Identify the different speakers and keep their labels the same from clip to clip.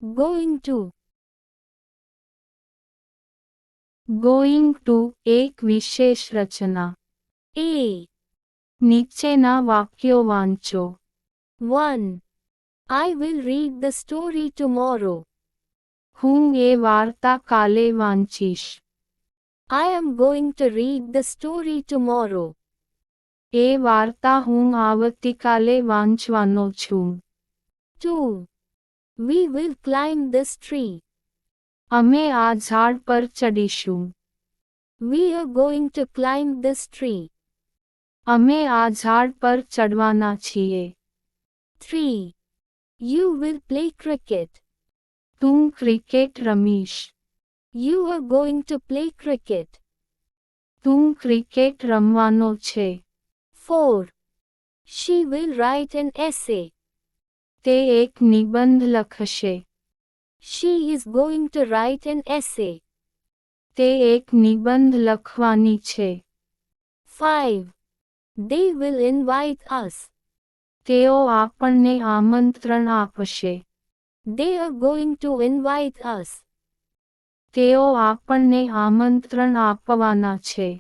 Speaker 1: Going to.
Speaker 2: Going to એક વિશેષ રચના.
Speaker 1: A.
Speaker 2: નીચેના વાક્યો વાંચો.
Speaker 1: 1. I will read the story tomorrow.
Speaker 2: હું એ વાર્તા કાલે વાંચીશ.
Speaker 1: I am going to read the story tomorrow.
Speaker 2: એ વાર્તા હું આવતીકાલે વાંચવાનો છું.
Speaker 1: 2. We will climb this tree.
Speaker 2: અમે આ ઝાડ પર ચડીશું.
Speaker 1: We are going to climb this tree.
Speaker 2: અમે આ ઝાડ પર ચડવાના છીએ.
Speaker 1: 3. You will play cricket.
Speaker 2: તું ક્રિકેટ રમીશ.
Speaker 1: You are going to play cricket.
Speaker 2: તું ક્રિકેટ રમવાનો છે.
Speaker 1: 4. She will write an essay.
Speaker 2: તે એક નિબંધ લખશે.
Speaker 1: She is going to write an essay.
Speaker 2: તે એક નિબંધ લખવાની છે.
Speaker 1: 5. They will invite us.
Speaker 2: તેઓ આપણને આમંત્રણ આપશે.
Speaker 1: They are going to invite us.
Speaker 2: તેઓ આપણને આમંત્રણ આપવાના છે.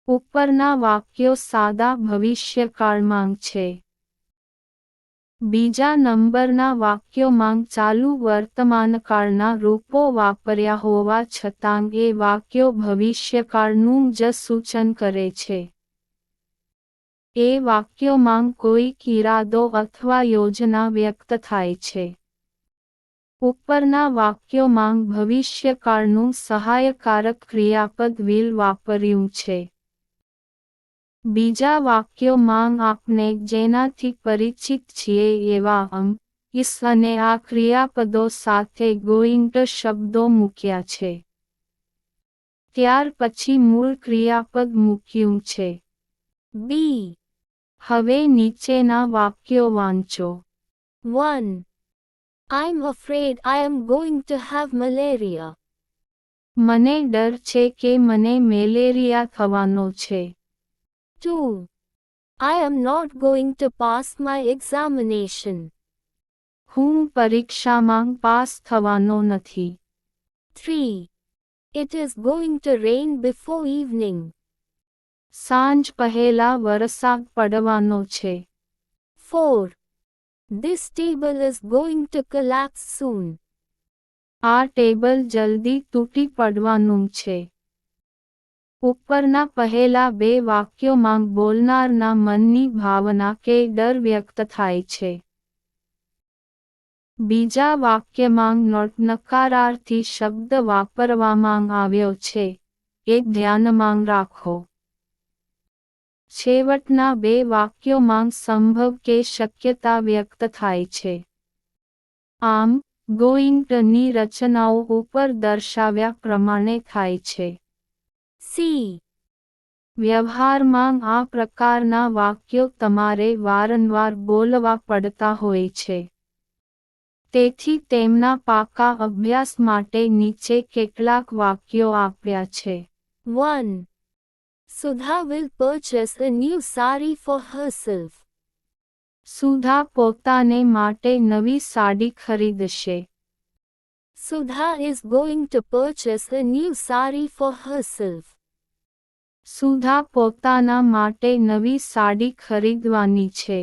Speaker 2: ઉપરના વાક્યો સાદા ભવિષ્યકાળમાં છે. બીજા નંબરના વાક્યોમાં ચાલુ વર્તમાનકાળના રૂપો વાપર્યા હોવા છતાં એ વાક્યો ભવિષ્યકાળનું જ સૂચન કરે છે. એ વાક્યોમાં કોઈક ઇરાદો અથવા યોજના વ્યક્ત થાય છે. ઉપરના વાક્યોમાં ભવિષ્યકાળનું સહાયકારક ક્રિયાપદ will વાપર્યું છે. બીજા વાક્યોમાં આપણે જેનાથી પરિચિત છીએ એવા am, is અને આ ક્રિયાપદો સાથે going શબ્દો મૂક્યા છે. ત્યાર પછી મૂળ ક્રિયાપદ મૂક્યું છે.
Speaker 1: B.
Speaker 2: હવે નીચેના વાક્યો વાંચો.
Speaker 1: 1. I'm afraid I am going to have malaria.
Speaker 2: મને ડર છે કે મને મેલેરિયા થવાનો છે.
Speaker 1: 2. I am not going to pass my examination.
Speaker 2: હું પરીક્ષામાં પાસ થવાનો નથી.
Speaker 1: 3. It is going to rain before evening.
Speaker 2: સાંજ પહેલા વરસાદ પડવાનો છે.
Speaker 1: 4. This table is going to collapse soon.
Speaker 2: આ ટેબલ જલ્દી તૂટી પડવાનું છે. ઉપરના પહેલા બે વાક્યોમાં બોલનારના મનની ભાવના કે ડર વ્યક્ત થાય છે. બીજા વાક્યમાં નોટ નકારાર્થી શબ્દ વાપરવામાં આવ્યો છે. એ ધ્યાનમાં રાખો. છેવટના બે વાક્યોમાં સંભવ કે શક્યતા વ્યક્ત થાય છે. આમ going ની રચનાઓ ઉપર દર્શાવ્યા પ્રમાણે થાય છે.
Speaker 1: C.
Speaker 2: વ્યવહારમાં આ પ્રકારના વાક્યો તમારે વારંવાર બોલવા પડતા હોય છે. તેથી તેમના પાકા અભ્યાસ માટે નીચે કેટલાક વાક્યો આપ્યા છે.
Speaker 1: 1. Sudha will purchase a new sari for herself.
Speaker 2: સુધા પોતાને માટે નવી સાડી ખરીદશે.
Speaker 1: Sudha is going to purchase a new sari for herself.
Speaker 2: સુધા પોતાના માટે નવી સાડી ખરીદવાની છે.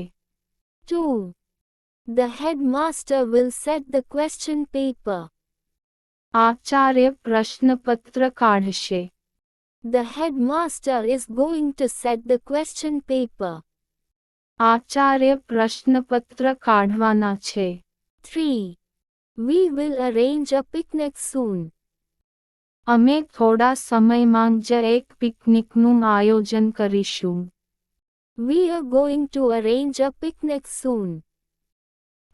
Speaker 1: 2. The headmaster will set the question paper.
Speaker 2: Acharya પ્રશ્નપત્ર કાઢશે.
Speaker 1: The headmaster is going to set the question paper.
Speaker 2: Acharya પ્રશ્નપત્ર કાઢવાના છે.
Speaker 1: 3. We will arrange a picnic soon.
Speaker 2: અમે થોડા સમયમાં જ એક પિકનિકનું આયોજન કરીશું.
Speaker 1: We are going to arrange a picnic soon.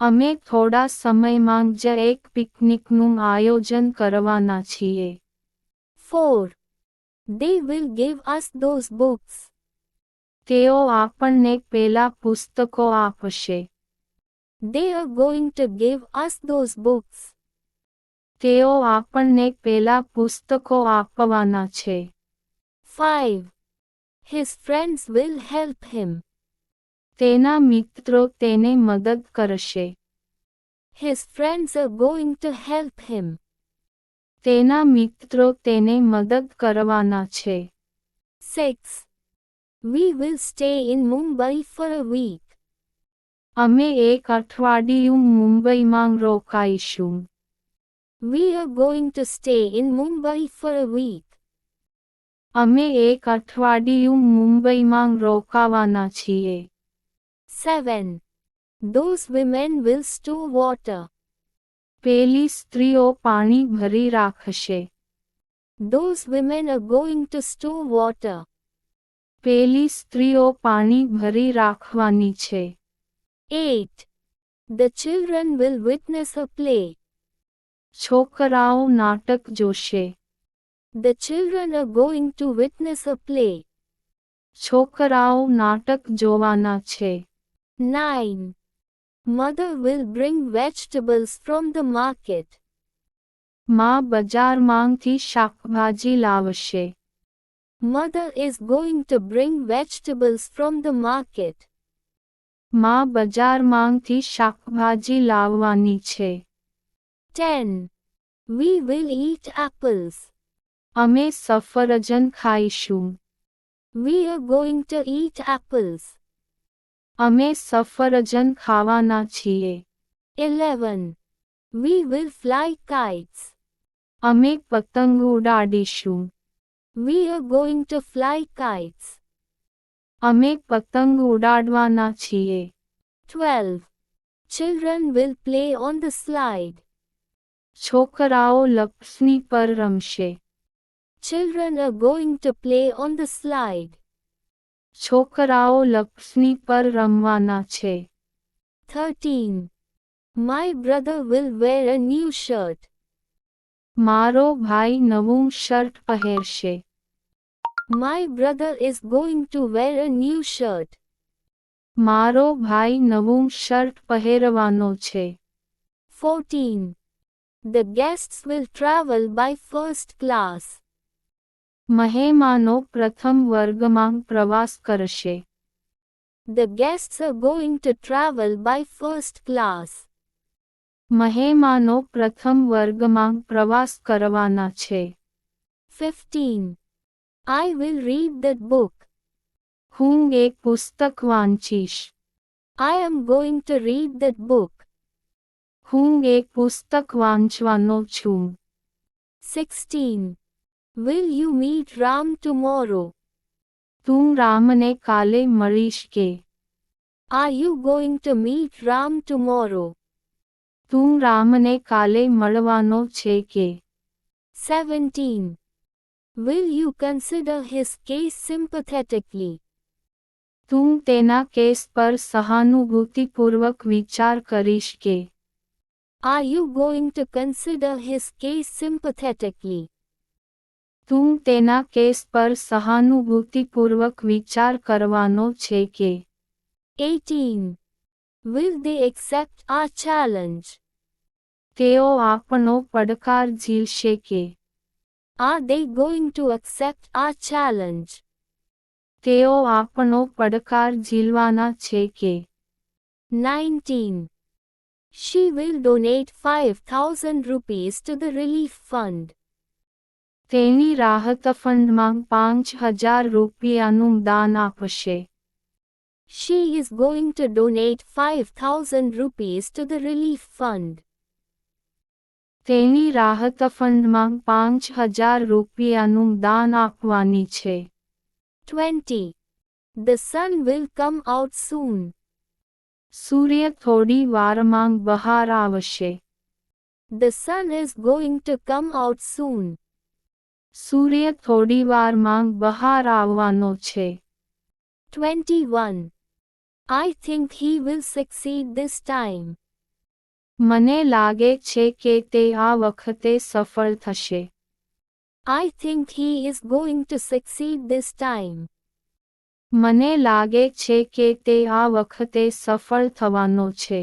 Speaker 2: અમે થોડા સમયમાં જ એક પિકનિકનું આયોજન કરવાના છીએ.
Speaker 1: 4. They will give us those books.
Speaker 2: તેઓ આપણને પેલા પુસ્તકો આપશે.
Speaker 1: They are going to give us those books.
Speaker 2: તેઓ આપણને પેલા પુસ્તકો આપવાના છે.
Speaker 1: 5. His friends will help him.
Speaker 2: તેના મિત્રો તેને મદદ કરશે.
Speaker 1: His friends are going to help him.
Speaker 2: તેના મિત્રો તેને મદદ કરવાના છે.
Speaker 1: 6. We will stay in Mumbai for a week.
Speaker 2: અમે એક અઠવાડિયું મુંબઈમાં રોકાઈશું.
Speaker 1: We are going to stay in Mumbai for a week.
Speaker 2: અમે એક અઠવાડિયું મુંબઈમાં રોકાવાના છીએ.
Speaker 1: 7. Those women will store water.
Speaker 2: પેલી સ્ત્રીઓ પાણી ભરી રાખશે.
Speaker 1: Those women are going to store water.
Speaker 2: પેલી સ્ત્રીઓ પાણી ભરી રાખવાની છે.
Speaker 1: 8. The children will witness a play.
Speaker 2: છોકરાઓ નાટક જોશે.
Speaker 1: The children are going to witness a play.
Speaker 2: છોકરાઓ નાટક જોવાના છે.
Speaker 1: 9. Mother will bring vegetables from the market.
Speaker 2: માં બજારમાંથી શાકભાજી લાવશે.
Speaker 1: Mother is going to bring vegetables from the market.
Speaker 2: માં બજારમાંથી શાકભાજી લાવવાની છે.
Speaker 1: 10. We will eat apples.
Speaker 2: અમે સફરજન ખાઈશું.
Speaker 1: We are going to eat apples.
Speaker 2: અમે સફરજન ખાવાના છીએ.
Speaker 1: 11. We will fly kites.
Speaker 2: અમે પતંગ ઉડાડીશું.
Speaker 1: We are going to fly kites.
Speaker 2: અમે પતંગ ઉડાડવાના છીએ.
Speaker 1: 12. Children will play on the slide.
Speaker 2: છોકરાઓ લપસણી પર રમશે.
Speaker 1: Children are going to play on the slide.
Speaker 2: છોકરાઓ લપસણી પર રમવાના છે.
Speaker 1: 13. My brother will wear a new shirt.
Speaker 2: મારો ભાઈ નવું shirt પહેરશે.
Speaker 1: My brother is going to wear a new shirt.
Speaker 2: મારો ભાઈ નવું શર્ટ પહેરવાનો છે.
Speaker 1: 14. The guests will travel by first class.
Speaker 2: મહેમાનો પ્રથમ વર્ગમાં પ્રવાસ કરશે.
Speaker 1: The guests are going to travel by first class.
Speaker 2: મહેમાનો પ્રથમ વર્ગમાં પ્રવાસ કરવાના છે.
Speaker 1: 15. I will read that book.
Speaker 2: હું એક પુસ્તક વાંચીશ.
Speaker 1: I am going to read that book.
Speaker 2: હું એક પુસ્તક વાંચવાનો છું.
Speaker 1: 16. Will you meet Ram tomorrow?
Speaker 2: તું રામને કાલે મળીશ કે?
Speaker 1: Are you going to meet Ram tomorrow?
Speaker 2: તું રામને કાલે મળવાનો છે કે?
Speaker 1: 17. Will you consider his case sympathetically?
Speaker 2: તું તેના કેસ પર સહાનુભૂતિપૂર્વક વિચાર કરીશ કે?
Speaker 1: Are you going to consider his case sympathetically?
Speaker 2: તું તેના કેસ પર સહાનુભૂતિપૂર્વક વિચાર કરવાનો છે કે?
Speaker 1: 18. Will they accept our challenge?
Speaker 2: તેઓ આપણો પડકાર ઝીલશે કે?
Speaker 1: Are they going to accept our challenge?
Speaker 2: તેઓ આપણો પડકાર ઝીલવાના છે કે?
Speaker 1: 19. She will donate 5,000 rupees to the relief fund.
Speaker 2: તેની રાહત ફંડમાં 5,000 રૂપિયાનું દાન આપશે.
Speaker 1: She is going to donate 5,000 rupees to the relief fund.
Speaker 2: તેની રાહત ફંડમાં 5,000 રૂપિયાનું દાન આપવાની છે.
Speaker 1: 20. The sun will come out soon.
Speaker 2: સૂર્ય થોડી વારમાં બહાર આવશે.
Speaker 1: The sun is going to come out soon.
Speaker 2: સૂર્ય થોડી વારમાં બહાર આવવાનો છે.
Speaker 1: 21. I think he will succeed this time.
Speaker 2: મને લાગે છે કે તે આ વખતે સફળ થશે.
Speaker 1: I think he is going to succeed this time.
Speaker 2: મને લાગે છે કે તે આ વખતે સફળ થવાનો છે.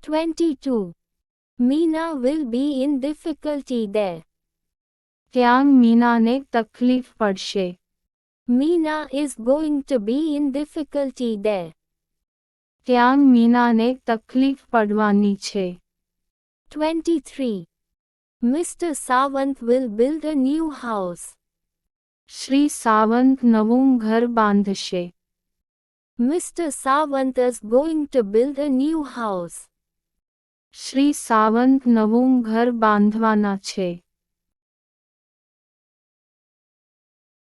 Speaker 1: 22. Meena will be in difficulty there.
Speaker 2: ત્યાં મીનાને તકલીફ પડશે.
Speaker 1: Meena is going to be in difficulty there.
Speaker 2: ત્યાં મીનાને તકલીફ પડવાની છે.
Speaker 1: 23. Mr. Sawant will build a new house.
Speaker 2: Shri Sawant નવું ઘર બાંધશે.
Speaker 1: Mr. Sawant is going to build a new house.
Speaker 2: Shri Sawant નવું ઘર બાંધવાના છે.